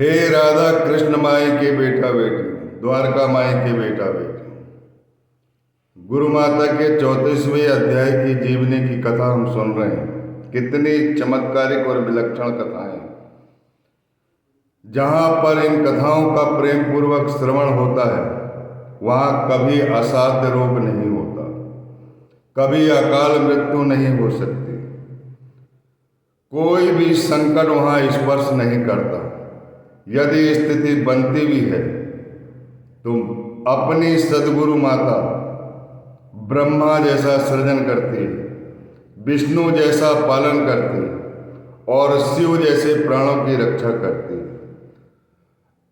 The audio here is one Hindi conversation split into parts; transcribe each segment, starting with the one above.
हे राधा कृष्ण माई के बेटा बेटी, द्वारका माई के बेटा बेटी, गुरु माता के 34वें अध्याय की जीवनी की कथा हम सुन रहे हैं। कितनी चमत्कारिक और विलक्षण कथाएं। जहां पर इन कथाओं का प्रेम पूर्वक श्रवण होता है वहां कभी असाध्य रोग नहीं होता, कभी अकाल मृत्यु नहीं हो सकती, कोई भी संकट वहां स्पर्श नहीं करता। यदि स्थिति बनती भी है तो अपनी सदगुरु माता ब्रह्मा जैसा सृजन करती है, विष्णु जैसा पालन करती है और शिव जैसे प्राणों की रक्षा करती है।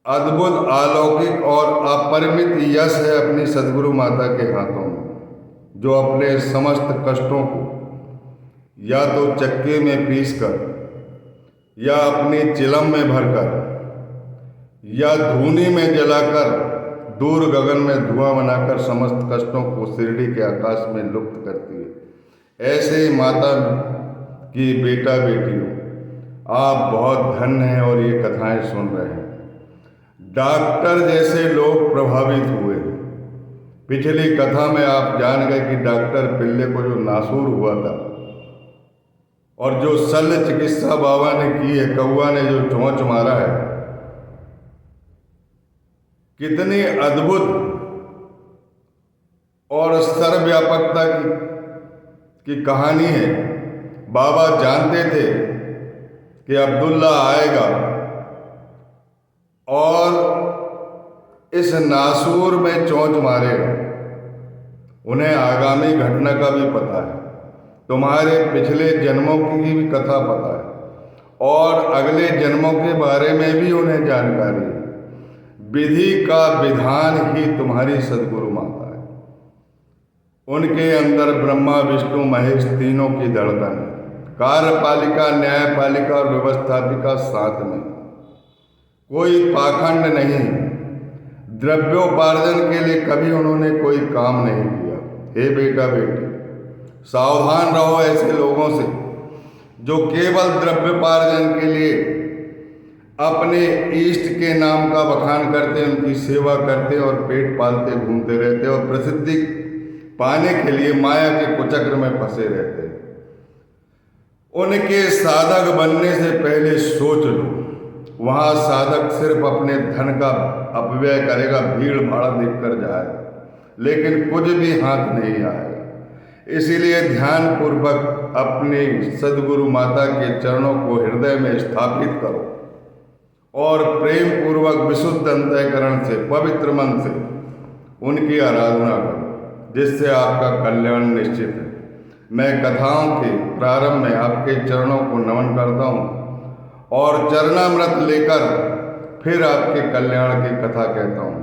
अद्भुत, अलौकिक और अपरिमित यश है अपनी सदगुरु माता के हाथों में, जो अपने समस्त कष्टों को या तो चक्के में पीसकर या अपनी चिलम में भरकर या धूनी में जलाकर दूर गगन में धुआं बनाकर समस्त कष्टों को शिरडी के आकाश में लुप्त करती है। ऐसे ही माता की बेटा बेटियों, आप बहुत धन्य हैं और ये कथाएं सुन रहे हैं। डॉक्टर जैसे लोग प्रभावित हुए। पिछली कथा में आप जान गए कि डॉक्टर पिल्ले को जो नासूर हुआ था और जो शल्य चिकित्सा बाबा ने की है, कौआ ने जो चोंच मारा है, कितनी अद्भुत और सर्वव्यापकता की कहानी है। बाबा जानते थे कि अब्दुल्ला आएगा और इस नासूर में चोंच मारेगा। उन्हें आगामी घटना का भी पता है, तुम्हारे पिछले जन्मों की भी कथा पता है और अगले जन्मों के बारे में भी उन्हें जानकारी है। विधि का विधान ही तुम्हारी सदगुरु माता है। उनके अंदर ब्रह्मा विष्णु महेश तीनों की धड़कन है। कार्यपालिका, न्यायपालिका और व्यवस्थापिका साथ में, कोई पाखंड नहीं। द्रव्योपार्जन के लिए कभी उन्होंने कोई काम नहीं किया। हे बेटा बेटी, सावधान रहो ऐसे लोगों से जो केवल द्रव्योपार्जन के लिए अपने इष्ट के नाम का बखान करते, उनकी सेवा करते और पेट पालते घूमते रहते और प्रसिद्धि पाने के लिए माया के कुचक्र में फंसे रहते। उनके साधक बनने से पहले सोच लो, वहां साधक सिर्फ अपने धन का अपव्यय करेगा, भीड़ भाड़ देखकर जाए, लेकिन कुछ भी हाथ नहीं आएगा। इसीलिए ध्यान पूर्वक अपने सदगुरु माता के चरणों को हृदय में स्थापित करो और प्रेम पूर्वक विशुद्ध अंतःकरण से, पवित्र मन से उनकी आराधना करो, जिससे आपका कल्याण निश्चित है। मैं कथाओं के प्रारंभ में आपके चरणों को नमन करता हूँ और चरणामृत लेकर फिर आपके कल्याण की कथा कहता हूँ।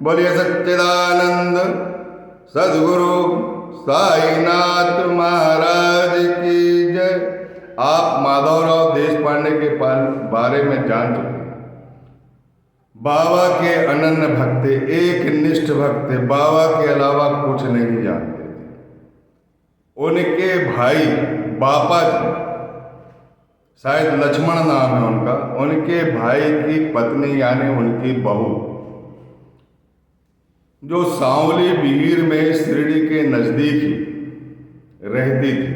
बोलिए सच्चिदानंद सदगुरु साईनाथ महाराज की जय। आप माधवराव देशपांडे के बारे में जान चुके। बाबा के अनन्य भक्त थे, एक निष्ठ भक्त थे, बाबा के अलावा कुछ नहीं जानते थे। उनके भाई बापा जी, शायद लक्ष्मण नाम है उनका, उनके भाई की पत्नी यानी उनकी बहू, जो सांवली बिहीर में शिरडी के नजदीक ही रहती थी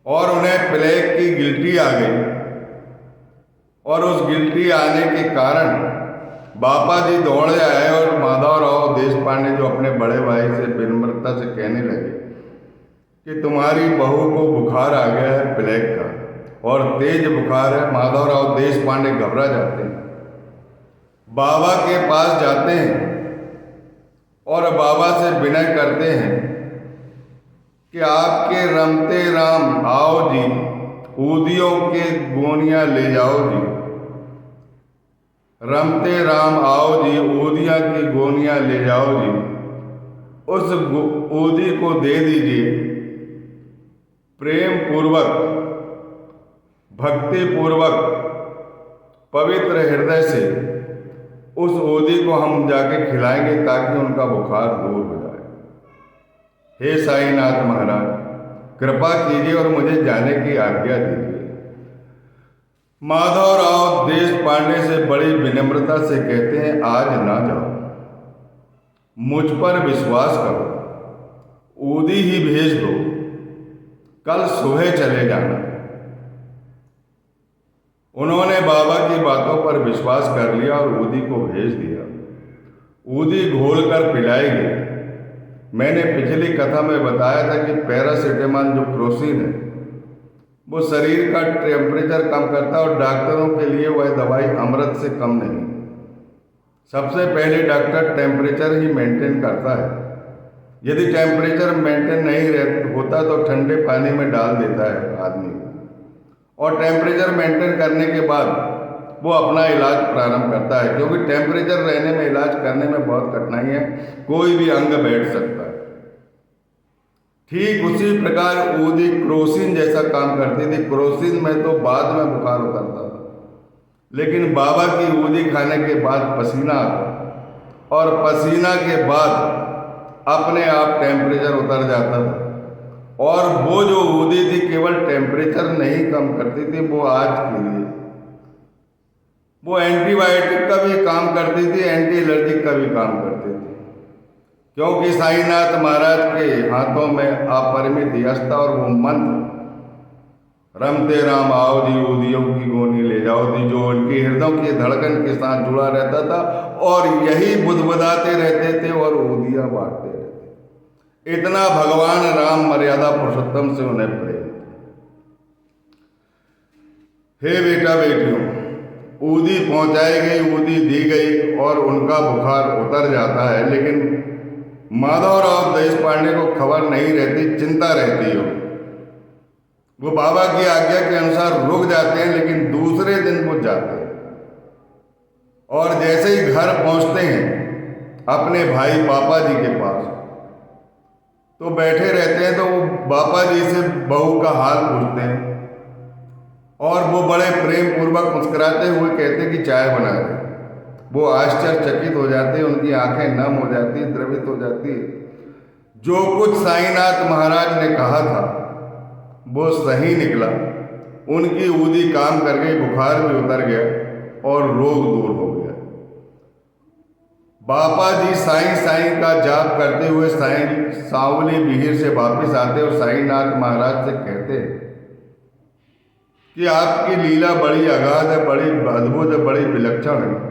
और उन्हें प्लेग की गिल्टी आ गई और उस गिल्टी आने के कारण बापा जी दौड़े आए और माधवराव देशपांडे जो अपने बड़े भाई से विनम्रता से कहने लगे कि तुम्हारी बहू को बुखार आ गया है प्लेग का और तेज बुखार है। माधवराव देशपांडे घबरा जाते हैं, बाबा के पास जाते हैं और बाबा से विनय करते हैं कि आपके रमते राम आओ जी, ऊदियों के गोनियां ले जाओ जी। रमते राम आओ जी, ऊदिया की गोनियां ले जाओ जी। उस ऊदी को दे दीजिए, प्रेम पूर्वक, भक्ति पूर्वक, पवित्र हृदय से उस ऊदी को हम जाके खिलाएंगे ताकि उनका बुखार दूर हो जाए। हे साईनाथ महाराज, कृपा कीजिए और मुझे जाने की आज्ञा दीजिए। माधवराव देश पांडे से बड़ी विनम्रता से कहते हैं, आज ना जाओ, मुझ पर विश्वास करो, ऊदी ही भेज दो, कल सुबह चले जाना। उन्होंने बाबा की बातों पर विश्वास कर लिया और ऊदी को भेज दिया। ऊदी घोलकर पिलाई गई। मैंने पिछली कथा में बताया था कि पैरासीटामोल जो क्रोसिन है वो शरीर का टेम्परेचर कम करता है और डॉक्टरों के लिए वह दवाई अमृत से कम नहीं। सबसे पहले डॉक्टर टेम्परेचर ही मेंटेन करता है। यदि टेम्परेचर मेंटेन नहीं होता तो ठंडे पानी में डाल देता है आदमी को, और टेम्परेचर मेंटेन करने के बाद वो अपना इलाज प्रारंभ करता है, क्योंकि टेम्परेचर रहने में इलाज करने में बहुत कठिनाई है, कोई भी अंग बैठ सकता है। ठीक उसी प्रकार ऊदी क्रोसिन जैसा काम करती थी। क्रोसिन में तो बाद में बुखार उतरता था, लेकिन बाबा की ऊदी खाने के बाद पसीना आता और पसीना के बाद अपने आप टेम्परेचर उतर जाता था। और वो जो ऊदी थी केवल टेम्परेचर नहीं कम करती थी, वो आज के लिए वो एंटीबायोटिक का भी काम करती थी, एंटी एलर्जिक का भी काम करती थी, क्योंकि साईनाथ महाराज के हाथों में अपरिमित यश था और वो मंत्र रमते राम आओ दी ऊदियों की गोनी ले जाओ दी, जो उनके हृदयों की धड़कन के साथ जुड़ा रहता था और यही बुदबुदाते रहते थे और ऊदियां बांटते रहते। इतना भगवान राम मर्यादा पुरुषोत्तम से उन्हें प्रेम। हे बेटा बेटियों, ऊदी पहुंचाई गई, ऊदी दी गई और उनका बुखार उतर जाता है, लेकिन माधवराव देश पांडे को खबर नहीं रहती, चिंता रहती हो। वो बाबा की आज्ञा के अनुसार रुक जाते हैं, लेकिन दूसरे दिन वो जाते हैं और जैसे ही घर पहुंचते हैं अपने भाई पापा जी के पास, तो बैठे रहते हैं, तो वो बापा जी से बहू का हाल पूछते हैं और वो बड़े प्रेम पूर्वक मुस्कुराते हुए कहते हैं कि चाय बना दे। वो आश्चर्यचकित हो जाते हैं, उनकी आंखें नम हो जाती, द्रवित हो जाती है। जो कुछ साईनाथ महाराज ने कहा था वो सही निकला। उनकी ऊदी काम कर गई, बुखार भी उतर गया और रोग दूर हो गया। बापा जी साईं साईं का जाप करते हुए सावली बिहिर से वापस आते और साईनाथ महाराज से कहते कि आपकी लीला बड़ी अगाध है, बड़ी अद्भुत है, बड़ी विलक्षण है।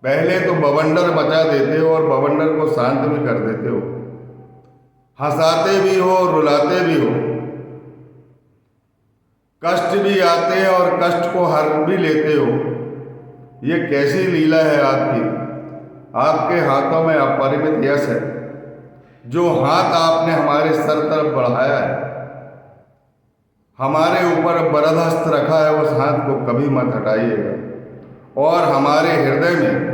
पहले तो बवंडर मचा देते हो और बवंडर को शांत भी कर देते हो, हंसाते भी हो, रुलाते भी हो, कष्ट भी आते हैं और कष्ट को हर भी लेते हो। ये कैसी लीला है आपकी? आपके हाथों में अपरिमित यश है। जो हाथ आपने हमारे सर तरफ बढ़ाया है, हमारे ऊपर बरदहस्त रखा है, उस हाथ को कभी मत हटाइएगा और हमारे हृदय में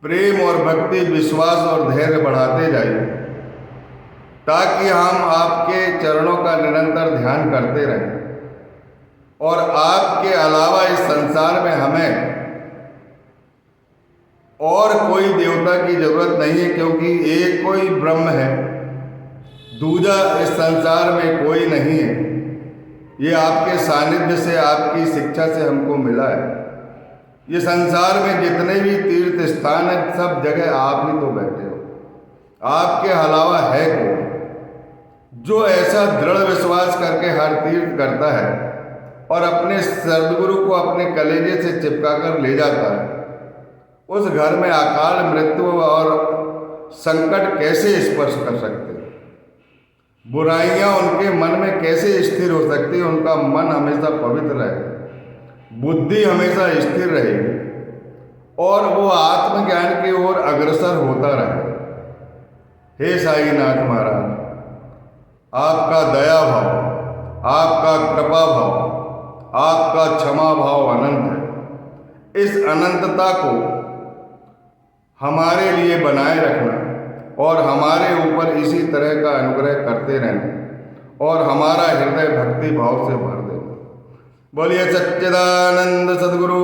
प्रेम और भक्ति, विश्वास और धैर्य बढ़ाते जाइए, ताकि हम आपके चरणों का निरंतर ध्यान करते रहें और आपके अलावा इस संसार में हमें और कोई देवता की जरूरत नहीं है, क्योंकि एक कोई ब्रह्म है, दूजा इस संसार में कोई नहीं है। ये आपके सानिध्य से, आपकी शिक्षा से हमको मिला है। ये संसार में जितने भी तीर्थ स्थान है, सब जगह आप ही तो बैठे हो, आपके अलावा है कौन? जो ऐसा दृढ़ विश्वास करके हर तीर्थ करता है और अपने सद्गुरु को अपने कलेजे से चिपका कर ले जाता है, उस घर में अकाल मृत्यु और संकट कैसे स्पर्श कर सकते हैं? बुराइयां उनके मन में कैसे स्थिर हो सकती है? उनका मन हमेशा पवित्र रहे, बुद्धि हमेशा स्थिर रहेगी और वो आत्मज्ञान की ओर अग्रसर होता रहे। हे साईनाथ महाराज, आपका दया भाव, आपका कृपा भाव, आपका क्षमा भाव अनंत है। इस अनंतता को हमारे लिए बनाए रखना और हमारे ऊपर इसी तरह का अनुग्रह करते रहना और हमारा हृदय भक्ति भाव से भर देना। बोलिए सच्चिदानंद सद्गुरु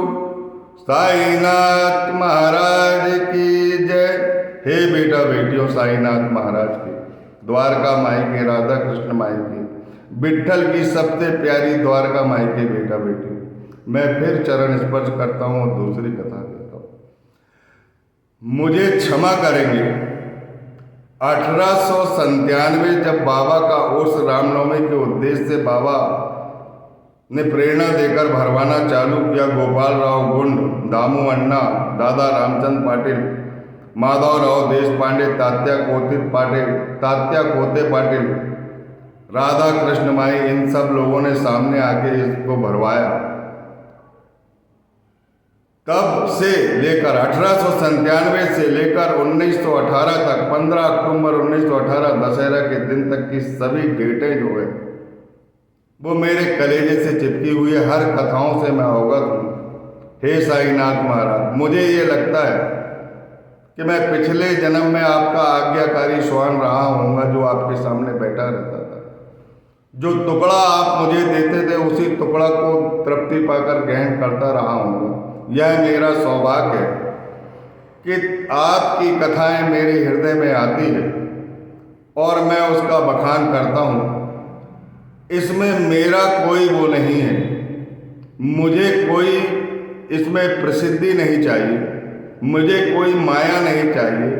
साईनाथ महाराज की जय। हे बेटा बेटियों, साईनाथ महाराज की, द्वारका माई की, राधा कृष्ण माई की, विट्ठल की सबसे प्यारी द्वारका माई के बेटा बेटी। मैं फिर चरण स्पर्श करता हूँ और दूसरी कथा देता हूँ। मुझे क्षमा करेंगे, 1897 जब बाबा का उर्स रामनवमी के उद्देश्य से बाबा ने प्रेरणा देकर भरवाना चालू किया, गोपाल राव गुंड, दामू अन्ना, दादा रामचंद्र पाटिल, माधव राव देश पांडे, तात्या कोते पाटिल, राधा कृष्ण माई, इन सब लोगों ने सामने आके इसको भरवाया। तब से लेकर 1897 से लेकर 1918 तक, 15 अक्टूबर 1918 दशहरा के दिन तक की सभी डेटें जो है वो मेरे कलेजे से चिपकी हुई है। हर कथाओं से मैं अवगत हूँ। हे साईनाथ महाराज, मुझे ये लगता है कि मैं पिछले जन्म में आपका आज्ञाकारी श्वान रहा हूँगा, जो आपके सामने बैठा रहता था। जो टुकड़ा आप मुझे देते थे उसी टुकड़ा को तृप्ति पाकर ग्रहण करता रहा हूँगा। यह मेरा सौभाग्य है कि आपकी कथाएं मेरे हृदय में आती है और मैं उसका बखान करता हूँ। इसमें मेरा कोई वो नहीं है, मुझे कोई इसमें प्रसिद्धि नहीं चाहिए, मुझे कोई माया नहीं चाहिए,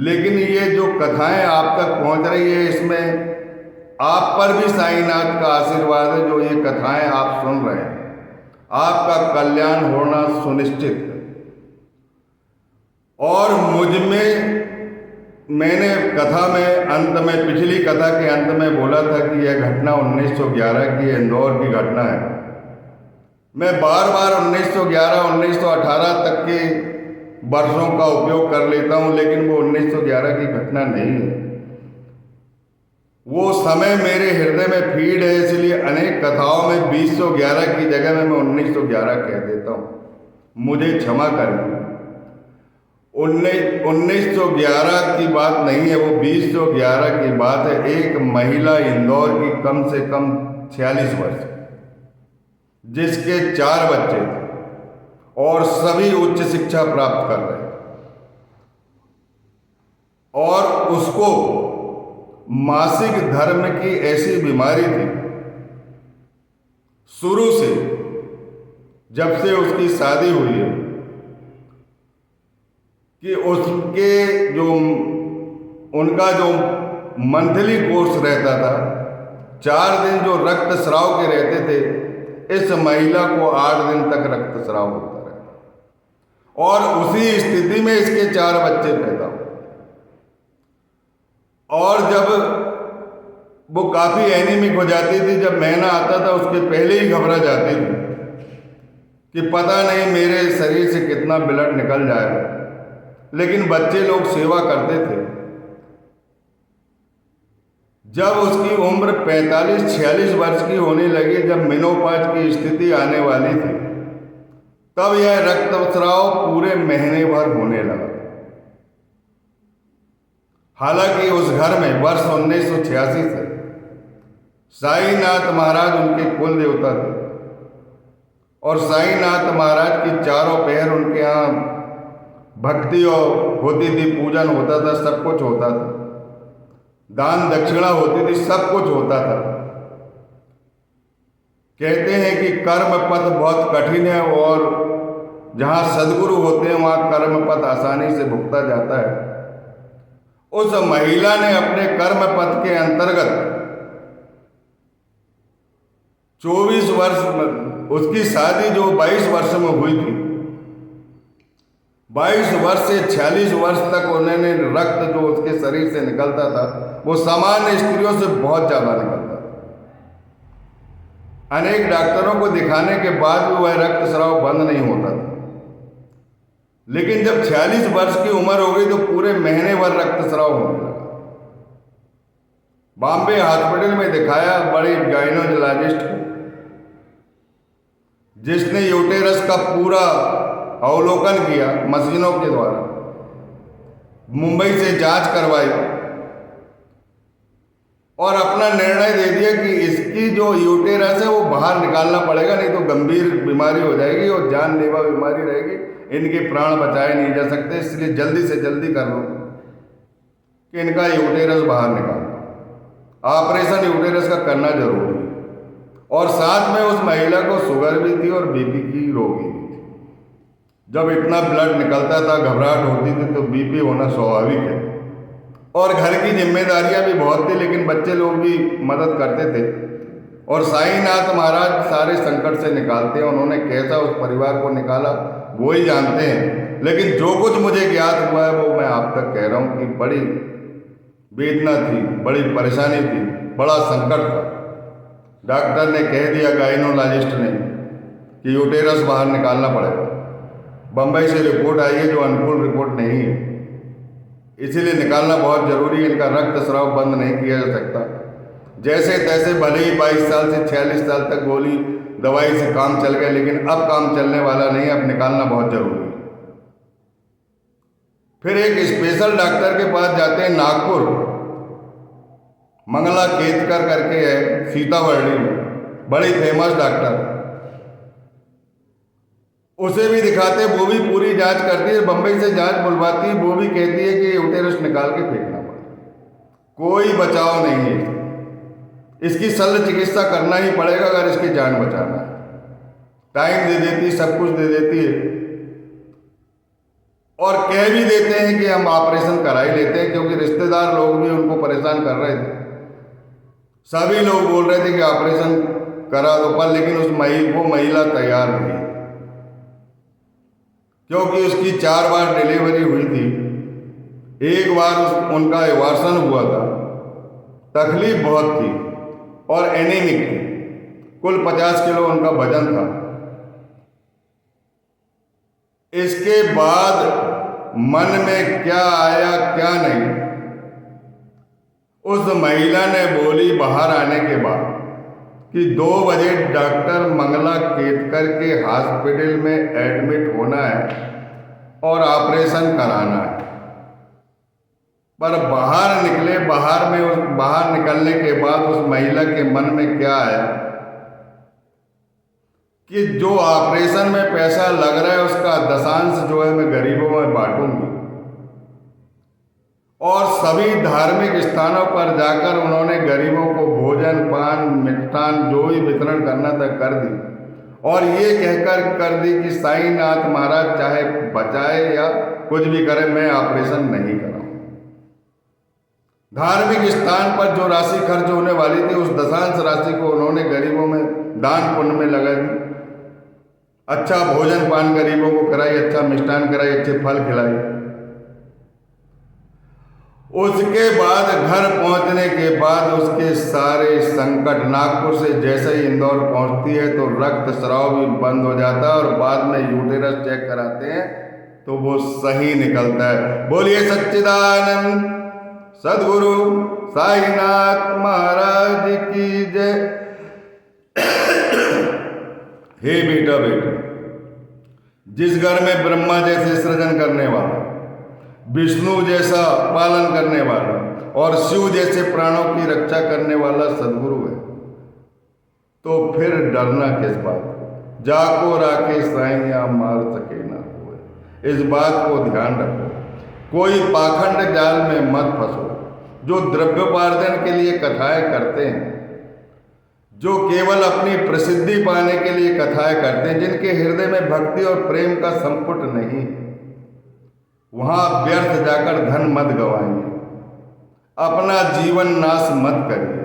लेकिन ये जो कथाएं आप तक पहुंच रही है इसमें आप पर भी साईनाथ का आशीर्वाद है। जो ये कथाएं आप सुन रहे हैं, आपका कल्याण होना सुनिश्चित है। और मुझ में, मैंने कथा में अंत में, पिछली कथा के अंत में बोला था कि यह घटना 1911 की इंदौर की घटना है। मैं बार बार 1911, 1918 तक के वर्षों का उपयोग कर लेता हूं, लेकिन वो 1911 की घटना नहीं है। वो समय मेरे हृदय में फीड है, इसलिए अनेक कथाओं में 2011 की जगह में मैं 1911 कह देता हूं। मुझे क्षमा करें। 1911 की बात नहीं है, वो 2011 की बात है। एक महिला इंदौर की कम से कम 46 वर्ष, जिसके 4 बच्चे थे और सभी उच्च शिक्षा प्राप्त कर रहे, और उसको मासिक धर्म की ऐसी बीमारी थी शुरू से, जब से उसकी शादी हुई है, कि उसके जो उनका जो मंथली कोर्स रहता था, 4 दिन जो रक्त स्राव के रहते थे, इस महिला को 8 दिन तक रक्त स्राव होता रहा और उसी स्थिति में इसके 4 बच्चे पैदा हुए। और जब वो काफ़ी एनीमिक हो जाती थी, जब महीना आता था उसके पहले ही घबरा जाती थी कि पता नहीं मेरे शरीर से कितना ब्लड निकल जाएगा। लेकिन बच्चे लोग सेवा करते थे। जब उसकी उम्र 45-46 वर्ष की होने लगी, जब मेनोपॉज की स्थिति आने वाली थी, तब यह रक्तस्राव पूरे महीने भर होने लगा। हालांकि उस घर में वर्ष 1986 से साईनाथ महाराज उनके कुल देवता थे और साईनाथ महाराज की चारों पहर उनके यहाँ भक्ति और होती थी, पूजन होता था, सब कुछ होता था, दान दक्षिणा होती थी, सब कुछ होता था। कहते हैं कि कर्म पथ बहुत कठिन है और जहाँ सदगुरु होते हैं वहाँ कर्म पथ आसानी से भुगता जाता है। उस महिला ने अपने कर्म पथ के अंतर्गत 24 वर्ष, उसकी शादी जो 22 वर्ष में हुई थी, 22 वर्ष से 46 वर्ष तक उन्होंने रक्त जो उसके शरीर से निकलता था वो सामान्य स्त्रियों से बहुत ज़्यादा निकलता था। अनेक डॉक्टरों को दिखाने के बाद भी वह रक्तस्राव बंद नहीं होता था। लेकिन जब 46 वर्ष की उम्र हो गई तो पूरे महीने भर रक्तस्राव होने लगा। बॉम्बे हॉस्पिटल में दिखाया बड़े गायनोलॉजिस्ट को, जिसने यूटेरस का पूरा अवलोकन किया मशीनों के द्वारा, मुंबई से जांच करवाई और अपना निर्णय दे दिया कि इसकी जो यूटेरस है वो बाहर निकालना पड़ेगा, नहीं तो गंभीर बीमारी हो जाएगी और जानलेवा बीमारी रहेगी, इनके प्राण बचाए नहीं जा सकते, इसलिए जल्दी से जल्दी कर लो कि इनका यूटेरस बाहर निकालो। ऑपरेशन यूटेरस का करना जरूरी है। और साथ में उस महिला को शुगर भी थी और बीपी की रोगी भी थी। जब इतना ब्लड निकलता था, घबराहट होती थी, तो बीपी होना स्वाभाविक है। और घर की जिम्मेदारियां भी बहुत थी, लेकिन बच्चे लोग भी मदद करते थे। और साईनाथ महाराज सारे संकट से निकालते हैं। उन्होंने कैसा उस परिवार को निकाला वो ही जानते हैं, लेकिन जो कुछ मुझे ज्ञात हुआ है वो मैं आप तक कह रहा हूँ कि बड़ी वेदना थी, बड़ी परेशानी थी, बड़ा संकट था। डॉक्टर ने कह दिया, गाइनोलॉजिस्ट ने, कि यूटेरस बाहर निकालना पड़ेगा। बम्बई से रिपोर्ट आई है जो अनुकूल रिपोर्ट नहीं है, इसीलिए निकालना बहुत जरूरी है। इनका रक्त स्राव बंद नहीं किया जा सकता। जैसे तैसे भले ही 22 साल से 46 साल तक गोली दवाई से काम चल गया, लेकिन अब काम चलने वाला नहीं है, अब निकालना बहुत जरूरी है। फिर एक स्पेशल डॉक्टर के पास जाते हैं नागपुर, मंगला केतकर करके है, सीतावर्णी में, बड़ी फेमस डॉक्टर। उसे भी दिखाते, वो भी पूरी जांच करती है, बम्बई से जांच बुलवाती है, वो भी कहती है कि यूटेरस निकाल के फेंकना पड़ेगा, कोई बचाव नहीं है। इसकी शल्य चिकित्सा करना ही पड़ेगा अगर इसकी जान बचाना है। टाइम दे देती, सब कुछ दे देती है, और कह भी देते हैं कि हम ऑपरेशन करा ही लेते हैं, क्योंकि रिश्तेदार लोग भी उनको परेशान कर रहे थे। सभी लोग बोल रहे थे कि ऑपरेशन करा दो, पर लेकिन वो महिला तैयार नहीं, क्योंकि उसकी 4 बार डिलीवरी हुई थी। एक बार उनका एवार्सन हुआ था, तकलीफ बहुत थी और एनीमिक थी, कुल 50 किलो उनका वजन था। इसके बाद मन में क्या आया क्या नहीं, उस महिला ने बोली बाहर आने के बाद कि 2 बजे डॉक्टर मंगला केतकर के हॉस्पिटल में एडमिट होना है और ऑपरेशन कराना है। पर बाहर निकले, बाहर निकलने के बाद उस महिला के मन में क्या आया कि जो ऑपरेशन में पैसा लग रहा है उसका दशांश जो है मैं गरीबों में बांटूंगी। और सभी धार्मिक स्थानों पर जाकर उन्होंने गरीबों को भोजन, पान, मिष्ठान जो भी वितरण करना था कर दी, और ये कहकर कर दी कि साईनाथ महाराज चाहे बचाए या कुछ भी करे, मैं ऑपरेशन नहीं कराऊं। धार्मिक स्थान पर जो राशि खर्च होने वाली थी उस दशांश राशि को उन्होंने गरीबों में दान पुण्य में लगा दी। अच्छा भोजन पान गरीबों को कराई, अच्छा मिष्ठान कराई, अच्छे फल खिलाई। उसके बाद घर पहुंचने के बाद उसके सारे संकट, नागपुर से जैसे ही इंदौर पहुंचती है तो रक्त स्राव भी बंद हो जाता है, और बाद में यूटेरस चेक कराते हैं तो वो सही निकलता है। बोलिए सच्चिदानंद सदगुरु साईनाथ महाराज की जय। हे बेटा, जिस घर में ब्रह्मा जैसे सृजन करने वाला, विष्णु जैसा पालन करने वाला और शिव जैसे प्राणों की रक्षा करने वाला सदगुरु है, तो फिर डरना किस बात को। जाको राखे साईं मार सके ना कोई, इस बात को ध्यान रखो। कोई पाखंड जाल में मत फंसो। जो द्रव्योपार्जन के लिए कथाएं करते हैं, जो केवल अपनी प्रसिद्धि पाने के लिए कथाएं करते हैं, जिनके हृदय में भक्ति और प्रेम का संपुट नहीं, वहां व्यर्थ जाकर धन मत गवाइए, अपना जीवन नाश मत करिए।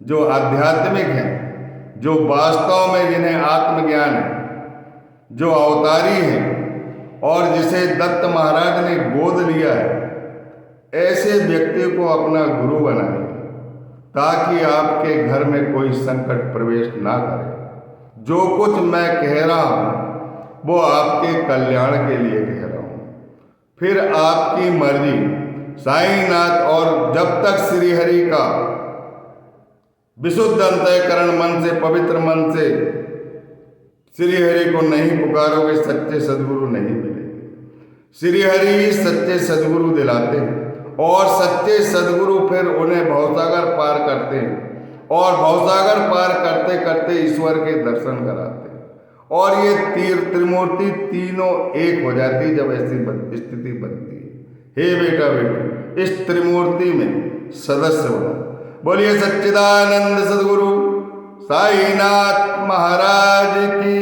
जो आध्यात्मिक हैं, जो वास्तव में जिन्हें आत्मज्ञान है, जो अवतारी हैं और जिसे दत्त महाराज ने गोद लिया है, ऐसे व्यक्ति को अपना गुरु बनाइए, ताकि आपके घर में कोई संकट प्रवेश ना करे। जो कुछ मैं कह रहा हूं वो आपके कल्याण के लिए कह रहा हूं, फिर आपकी मर्जी। साईनाथ, और जब तक श्रीहरि का विशुद्ध अंतःकरण मन से, पवित्र मन से श्रीहरि को नहीं पुकारोगे, सच्चे सदगुरु नहीं मिलेंगे। श्रीहरि ही सच्चे सदगुरु दिलाते हैं, और सच्चे सदगुरु फिर उन्हें भवसागर पार करते हैं, और भवसागर पार करते करते ईश्वर के दर्शन कराते हैं, और ये त्रिमूर्ति तीनों एक हो जाती है जब ऐसी स्थिति बनती है। हे बेटा बेटी, इस त्रिमूर्ति में सदस्य बनो। बोलिए सच्चिदानंद सद्गुरु साईनाथ महाराज की।